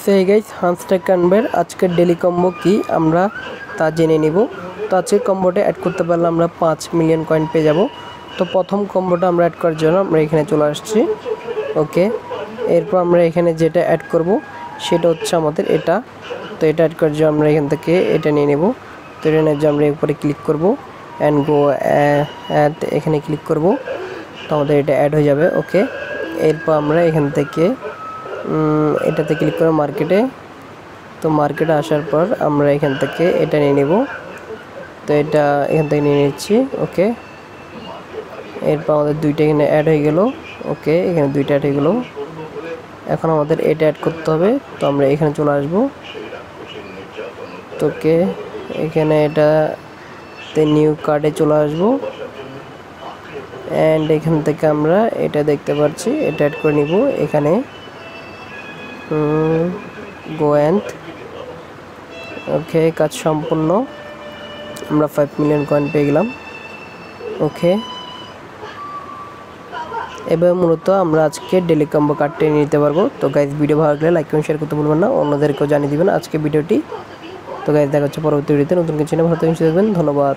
So এই guys হান্সট্যাগ কানবের আজকের daily combo কি আমরা তা জেনে নিব। তো আজকের কম্বোটা অ্যাড করতে পারলে আমরা 5 মিলিয়ন কয়েন পেয়ে যাব। তো প্রথম কম্বোটা আমরা অ্যাড করার জন্য আমরা এখানে চলে আসছি। ওকে, এরপর আমরা এখানে যেটা অ্যাড করব সেটা হচ্ছে আমাদের এটা। তো এটা অ্যাড করার জন্য আমরা এখান থেকে এটা নিয়ে নেব। তো এটা নিয়ে আমরা উপরে ক্লিক করব অ্যান্ড গো অ্যাড, এখানে ক্লিক করব। তো আমাদের এটা অ্যাড হয়ে যাবে। ওকে, এরপর আমরা এখান থেকে এটাতে ক্লিক করে মার্কেটে। তো মার্কেটে আসার পর আমরা এখান থেকে এটা নিয়ে নেব। তো এটা এখান থেকে নিয়ে নিচ্ছি। ওকে, এরপর আমাদের দুইটা এখানে অ্যাড হয়ে গেল। ওকে, এখানে দুইটা অ্যাড হয়ে গেল। এখন আমাদের এটা অ্যাড করতে হবে। তো আমরা এখানে চলে আসবো। তো ওকে, এখানে এটাতে নিউ কার্ডে চলে আসবো অ্যান্ড এখান থেকে আমরা এটা দেখতে পাচ্ছি, এটা অ্যাড করে নিব। এখানে গো অ্যান্ড ওকে, কাজ সম্পূর্ণ। আমরা 5 মিলিয়ন কয়েন পেয়ে গেলাম। ওকে, এবার মূলত আমরা আজকে ডেলি কম্বো কার্ডটি নিতে পারবো। তো গাইজ ভিডিও ভালো লাগলে লাইক এবং শেয়ার করতে ভুলবেন না, অন্যদেরকেও জানিয়ে দিবেন আজকে ভিডিওটি। তো গাইজ দেখা হচ্ছে পরবর্তী ভিডিওতে নতুন কিছু নিয়ে। ভালো থাকবেন, সুস্থ থাকবেন, ধন্যবাদ।